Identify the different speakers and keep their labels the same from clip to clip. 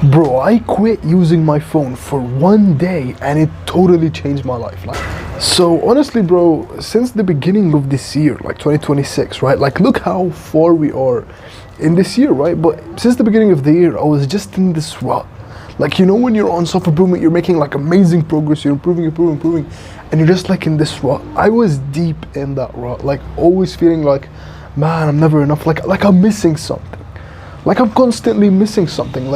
Speaker 1: Bro, I quit using my phone for one day and it totally changed my life. So honestly, bro, since the beginning of this year, like 2026, right? Like, look how far we are in this year, right? But since the beginning of the year, I was just in this rut. Like, you know, when you're on self-improvement, you're making like amazing progress, you're improving, and you're just like in this rut. I was deep in that rut, like always feeling like, man, I'm never enough, like I'm missing something. Like I'm constantly missing something.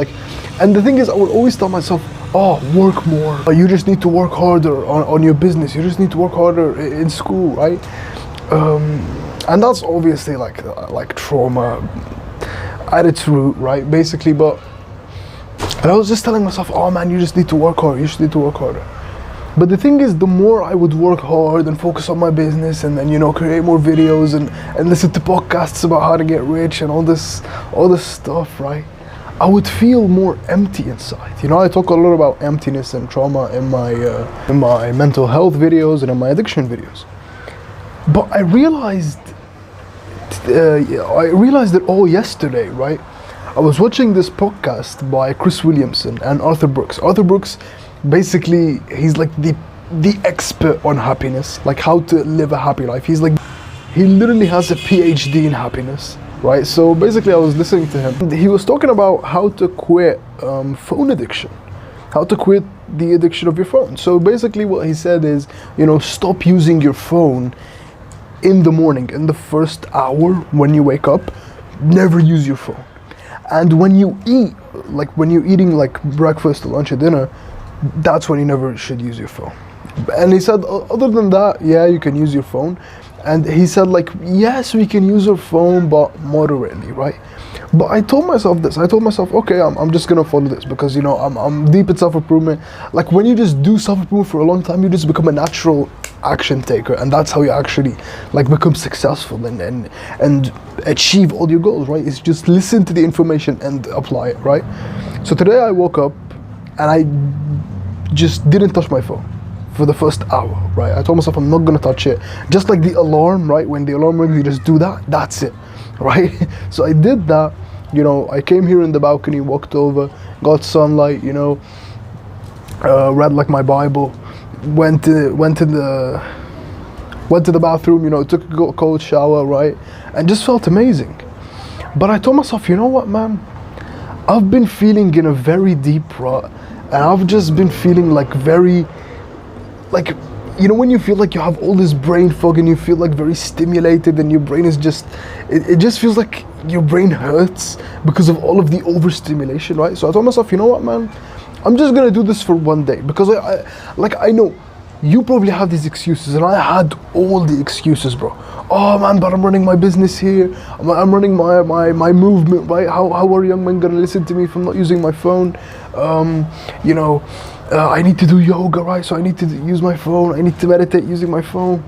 Speaker 1: And the thing is, I would always tell myself, oh, work more. You just need to work harder on your business. You just need to work harder in school, right? And that's obviously like trauma at its root, right? Basically, and I was just telling myself, oh man, you just need to work harder. You just need to work harder. But the thing is, the more I would work hard and focus on my business and then, you know, create more videos and listen to podcasts about how to get rich and all this stuff, right? I would feel more empty inside. You know, I talk a lot about emptiness and trauma in my mental health videos and in my addiction videos. But I realized it all yesterday, right? I was watching this podcast by Chris Williamson and Arthur Brooks. Arthur Brooks, basically, he's like the expert on happiness, like how to live a happy life. He literally has a PhD in happiness, right? So basically, I was listening to him. He was talking about how to quit phone addiction, how to quit the addiction of your phone. So basically, what he said is, you know, stop using your phone in the morning, in the first hour when you wake up. Never use your phone. And when you eat, like when you're eating like breakfast, lunch, or dinner, that's when you never should use your phone. And he said, other than that, yeah, you can use your phone. And he said, like, yes, we can use our phone, but moderately, right? But I told myself this. I told myself, okay, I'm just gonna follow this because, you know, I'm deep in self-improvement. Like, when you just do self-improvement for a long time, you just become a natural action taker, and that's how you actually like become successful and achieve all your goals, right? It's just listen to the information and apply it, right? So today I woke up and I just didn't touch my phone for the first hour, right? I told myself I'm not gonna touch it. Just like the alarm, right? When the alarm rings, you just do that, that's it, right? So I did that, you know, I came here in the balcony, walked over, got sunlight, you know, read like my Bible, went to the bathroom, you know, took a cold shower, right? And just felt amazing. But I told myself, you know what, man? I've been feeling in a very deep rut, and I've just been feeling like very, like, you know, when you feel like you have all this brain fog and you feel like very stimulated and your brain is just, it just feels like your brain hurts because of all of the overstimulation, right? So I told myself, you know what, man? I'm just gonna do this for one day because I know you probably have these excuses, and I had all the excuses, bro. Oh man, but I'm running my business here. I'm running my movement, right? How are young men gonna listen to me if I'm not using my phone? You know, I need to do yoga, right? So I need to use my phone. I need to meditate using my phone.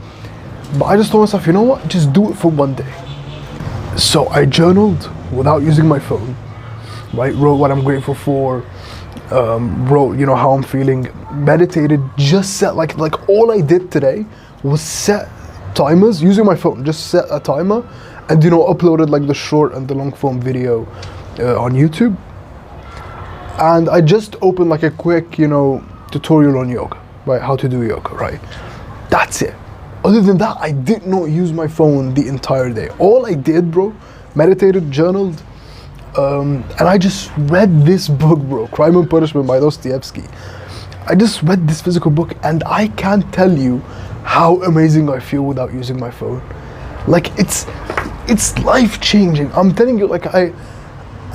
Speaker 1: But I just told myself, you know what? Just do it for one day. So I journaled without using my phone, right? Wrote what I'm grateful for. Wrote, you know, how I'm feeling, meditated, just set like all I did today was set timers using my phone, just set a timer and, you know, uploaded like the short and the long form video on YouTube. And I just opened like a quick, you know, tutorial on yoga, right? How to do yoga, right? That's it. Other than that, I did not use my phone the entire day. All I did, bro, meditated, journaled, and I just read this book, bro, Crime and Punishment by Dostoevsky. I just read this physical book, and I can't tell you how amazing I feel without using my phone. Like, it's life-changing. I'm telling you, like, I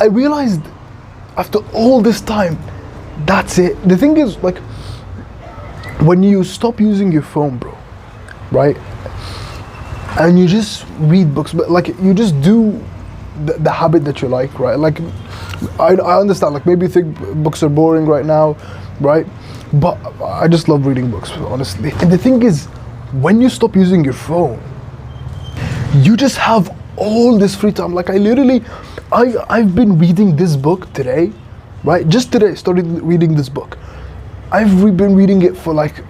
Speaker 1: realized after all this time, that's it. The thing is, like, when you stop using your phone, bro, right, and you just read books, but like you just do the habit that you like, right? Like, I understand, like, maybe you think books are boring right now, right? But I just love reading books, honestly. And the thing is, when you stop using your phone, you just have all this free time. Like, I've been reading this book today, right? Just today, started reading this book. I've been reading it for like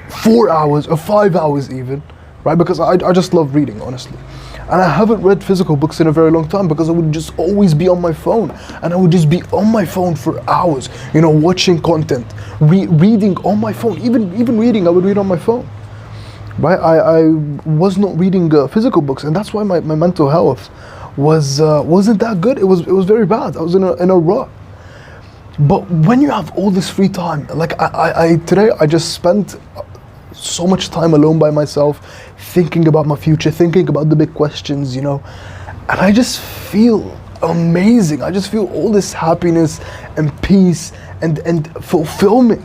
Speaker 1: 4 hours or 5 hours even, right? Because I just love reading, honestly. And I haven't read physical books in a very long time because I would just always be on my phone. And I would just be on my phone for hours, you know, watching content, reading on my phone. Even reading, I would read on my phone, right? I was not reading physical books, and that's why my mental health wasn't that good. It was very bad. I was in a rut. But when you have all this free time, like today I just spent so much time alone by myself, thinking about my future, thinking about the big questions, you know, and I just feel amazing. I just feel all this happiness and peace and fulfillment.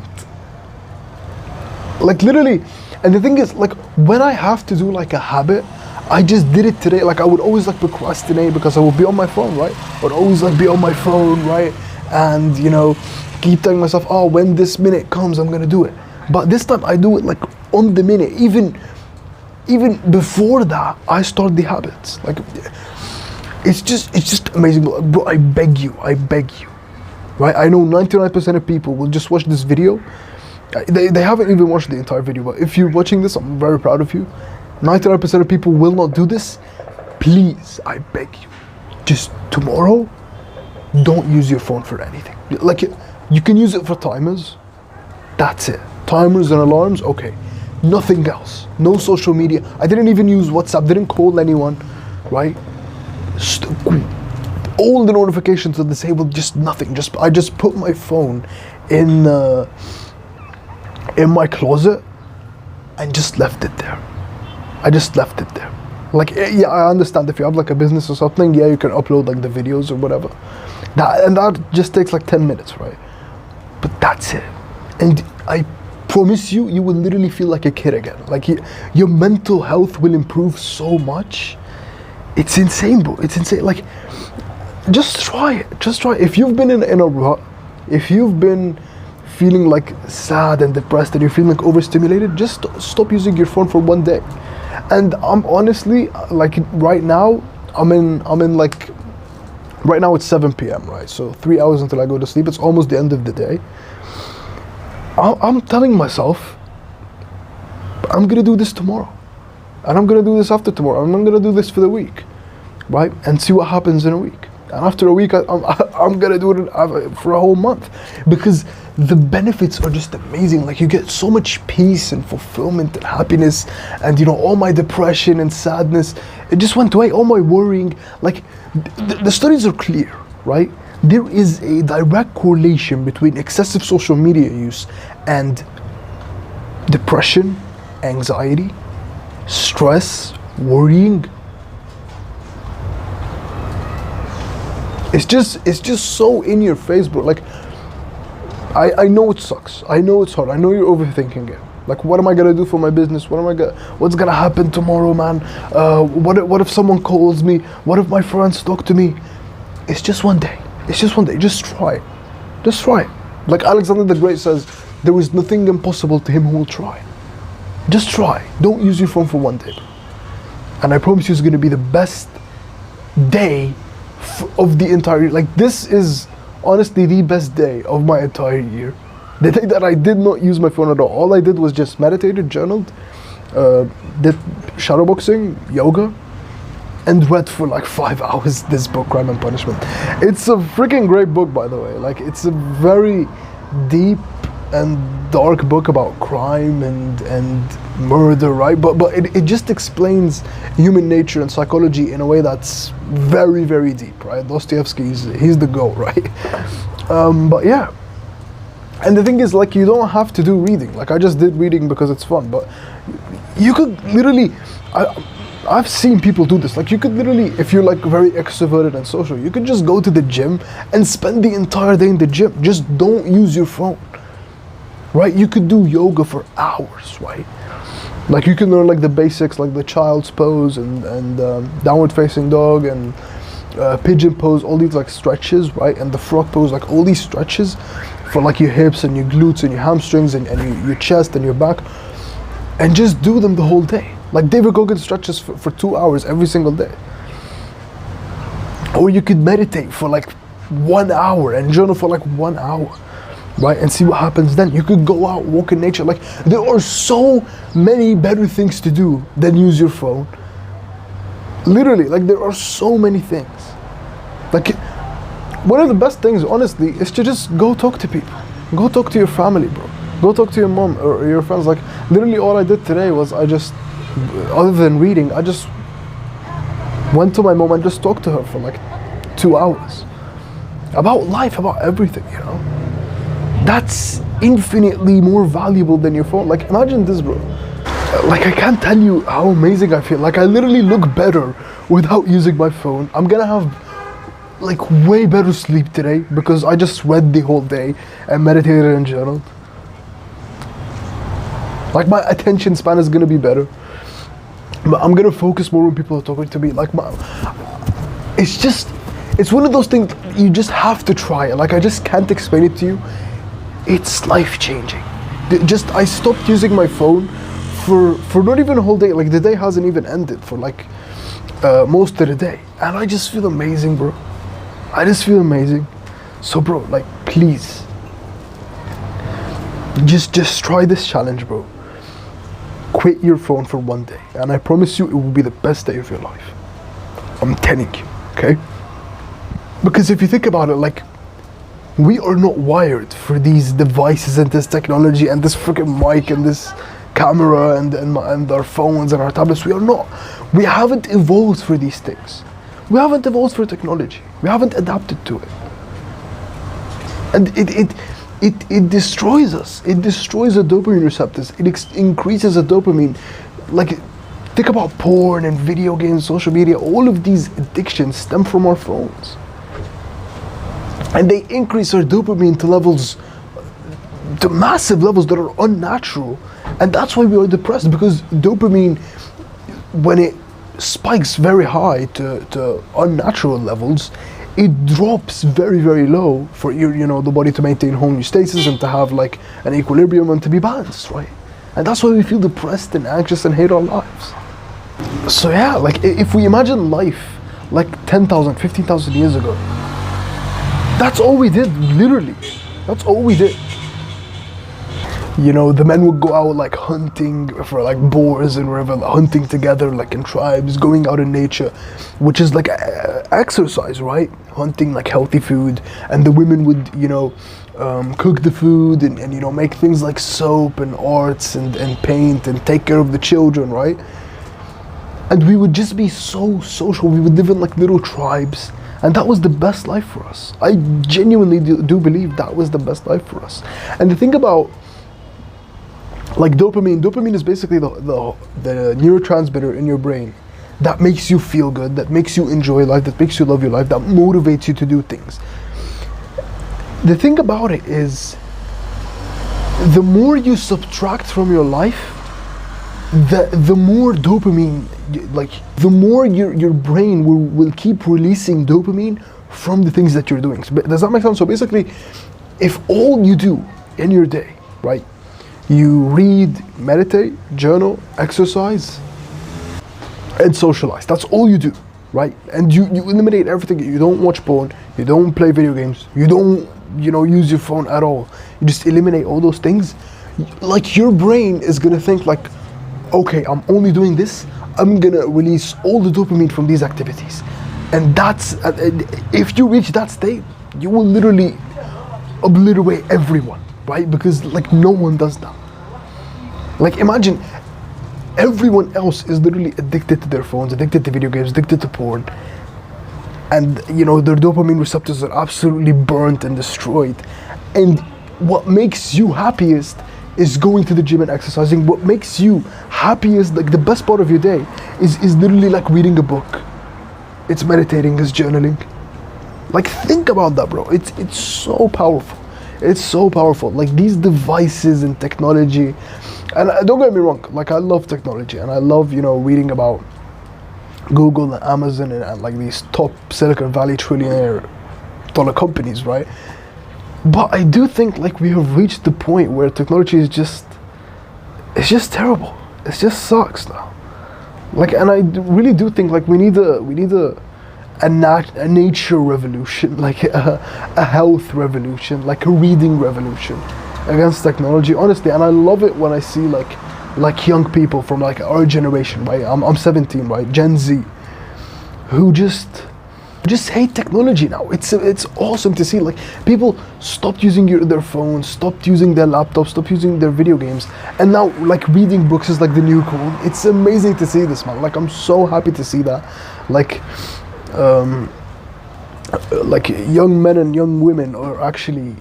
Speaker 1: Like literally, and the thing is, like when I have to do like a habit, I just did it today. Like I would always like procrastinate because I would be on my phone, right? I would always like be on my phone, right? And you know, keep telling myself, oh, when this minute comes, I'm gonna do it. But this time I do it like on the minute. Even before that, I start the habits. Like it's just amazing, bro. I beg you, right? I know 99% of people will just watch this video. They haven't even watched the entire video, but if you're watching this, I'm very proud of you. 99% of people will not do this. Please, I beg you, just tomorrow, don't use your phone for anything. Like you can use it for timers. That's it. Timers and alarms, okay. Nothing else. No social media. I didn't even use WhatsApp. Didn't call anyone, right? All the notifications are disabled. Just nothing. I just put my phone in my closet and just left it there. I just left it there. Like, yeah, I understand if you have like a business or something, yeah, you can upload like the videos or whatever. That just takes like 10 minutes, right? But that's it. And I promise you, you will literally feel like a kid again. Like your mental health will improve so much. It's insane, bro. It's insane. Like, just try it. Just try it. If you've been in a rut, if you've been feeling like sad and depressed and you're feeling like overstimulated, just stop using your phone for one day. And I'm honestly, like right now, I'm in like, right now it's 7 p.m., right? So 3 hours until I go to sleep. It's almost the end of the day. I'm telling myself, I'm gonna do this tomorrow. And I'm gonna do this after tomorrow. And I'm gonna do this for the week, right? And see what happens in a week. And after a week, I'm gonna do it for a whole month, because the benefits are just amazing. Like you get so much peace and fulfillment and happiness, and you know, all my depression and sadness, it just went away. All my worrying, like the studies are clear, right? There is a direct correlation between excessive social media use and depression, anxiety, stress, worrying. It's just so in your face, bro. Like, I know it sucks. I know it's hard. I know you're overthinking it. Like, what am I gonna do for my business? What's gonna happen tomorrow, man? What if someone calls me? What if my friends talk to me? It's just one day. It's just one day. Just try it. Just try it. Like Alexander the Great says, there is nothing impossible to him who will try. Just try. Don't use your phone for one day. And I promise you, it's gonna be the best day of the entire year. Like, this is honestly the best day of my entire year. The day that I did not use my phone at all. All I did was just meditated, journaled, did shadowboxing, yoga, and read for like 5 hours this book, Crime and Punishment. It's a freaking great book, by the way. Like, it's a very deep and dark book about crime and murder, right? But it just explains human nature and psychology in a way that's very, very deep, right? Dostoevsky, he's the GOAT, right? But yeah. And the thing is, like, you don't have to do reading. Like, I just did reading because it's fun, but you could literally, I've seen people do this. Like, you could literally, if you're like very extroverted and social, you could just go to the gym and spend the entire day in the gym. Just don't use your phone, right? You could do yoga for hours, right? Like, you can learn like the basics, like the child's pose and downward facing dog and pigeon pose, all these like stretches, right? And the frog pose, like all these stretches for like your hips and your glutes and your hamstrings and your chest and your back, and just do them the whole day. Like David Goggins stretches for 2 hours every single day. Or you could meditate for like 1 hour and journal for like 1 hour. right? And see what happens then. You could go out, walk in nature. Like, there are so many better things to do than use your phone. Literally, like, there are so many things. Like, one of the best things, honestly, is to just go talk to people. Go talk to your family, bro. Go talk to your mom or your friends. Like, literally all I did today was other than reading, I just went to my mom and just talked to her for like 2 hours. About life, about everything, you know? That's infinitely more valuable than your phone. Like, imagine this, bro. Like, I can't tell you how amazing I feel. Like, I literally look better without using my phone. I'm gonna have like way better sleep today because I just read the whole day and meditated and journaled. Like, my attention span is gonna be better. I'm gonna focus more when people are talking to me. Like, it's one of those things you just have to try it. Like, I just can't explain it to you. It's life-changing. I stopped using my phone for not even a whole day. Like, the day hasn't even ended for like most of the day, and I just feel amazing, bro. I just feel amazing. So, bro, like, please, just try this challenge, bro. Quit your phone for 1 day, and I promise you it will be the best day of your life. I'm telling you, okay? Because if you think about it, like, we are not wired for these devices and this technology and this freaking mic and this camera and our phones and our tablets. We haven't evolved for these things. We haven't evolved for technology. We haven't adapted to it. And it destroys us. It destroys the dopamine receptors. It increases the dopamine. Like, think about porn and video games, social media. All of these addictions stem from our phones. And they increase our dopamine to massive levels that are unnatural. And that's why we are depressed, because dopamine, when it spikes very high to unnatural levels, it drops very, very low for the body to maintain homeostasis and to have like an equilibrium and to be balanced, right? And that's why we feel depressed and anxious and hate our lives. So yeah, like, if we imagine life like 10,000, 15,000 years ago, that's all we did, literally. That's all we did. You know, the men would go out like hunting for like boars and whatever, hunting together like in tribes, going out in nature, which is like exercise, right? Hunting like healthy food, and the women would, cook the food and make things like soap and arts and paint and take care of the children, right? And we would just be so social. We would live in like little tribes. And that was the best life for us. I genuinely do believe that was the best life for us. And the thing about like dopamine is basically the neurotransmitter in your brain that makes you feel good, that makes you enjoy life, that makes you love your life, that motivates you to do things. The thing about it is, the more you subtract from your life, the more dopamine, like, the more your brain will keep releasing dopamine from the things that you're doing. Does that make sense? So basically, if all you do in your day, right, you read, meditate, journal, exercise, and socialize, that's all you do, right? And you eliminate everything. You don't watch porn, you don't play video games, you don't use your phone at all. You just eliminate all those things. Like, your brain is gonna think like, okay, I'm only doing this, I'm gonna release all the dopamine from these activities. And that's, if you reach that state, you will literally obliterate everyone, right? Because like, no one does that. Like, imagine everyone else is literally addicted to their phones, addicted to video games, addicted to porn. And their dopamine receptors are absolutely burnt and destroyed. And what makes you happiest is going to the gym and exercising. What makes you happiest, like the best part of your day, is literally like reading a book. It's meditating, it's journaling. Like, think about that, bro. It's so powerful. It's so powerful. Like, these devices and technology, and don't get me wrong, like, I love technology and I love reading about Google and Amazon and like these top Silicon Valley trillionaire dollar companies, right? But I do think like we have reached the point where technology is just terrible. It just sucks now. Like, and I really do think like we need a a nature revolution, like a health revolution, like a reading revolution against technology, honestly. And I love it when I see like young people from like our generation, right? I'm 17, right? Gen Z, who just hate technology now. It's awesome to see, like, people stopped using their phones, stopped using their laptops, stopped using their video games, and now like reading books is like the new cool. It's amazing to see this, man. Like, I'm so happy to see that. Like young men and young women are actually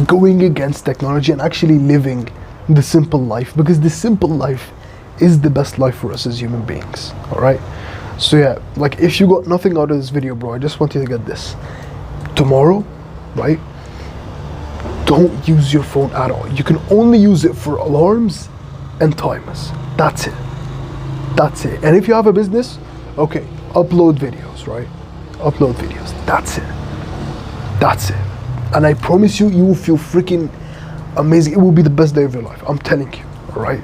Speaker 1: going against technology and actually living the simple life, because the simple life is the best life for us as human beings. All right. So yeah, like, if you got nothing out of this video, bro, I just want you to get this. Tomorrow, right? Don't use your phone at all. You can only use it for alarms and timers. That's it. That's it. And if you have a business, okay, upload videos, right? Upload videos. That's it. That's it. And I promise you, you will feel freaking amazing. It will be the best day of your life. I'm telling you, all right?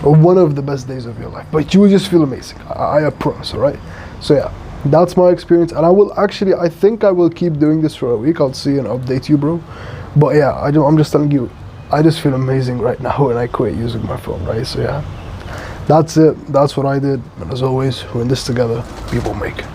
Speaker 1: Or one of the best days of your life, but you will just feel amazing. I promise, all right? So yeah, that's my experience, and I think I will keep doing this for a week. I'll see and update you, bro. But yeah, I'm just telling you, I just feel amazing right now when I quit using my phone, right? So yeah, that's it. That's what I did, and as always, we're in this together. We will make it.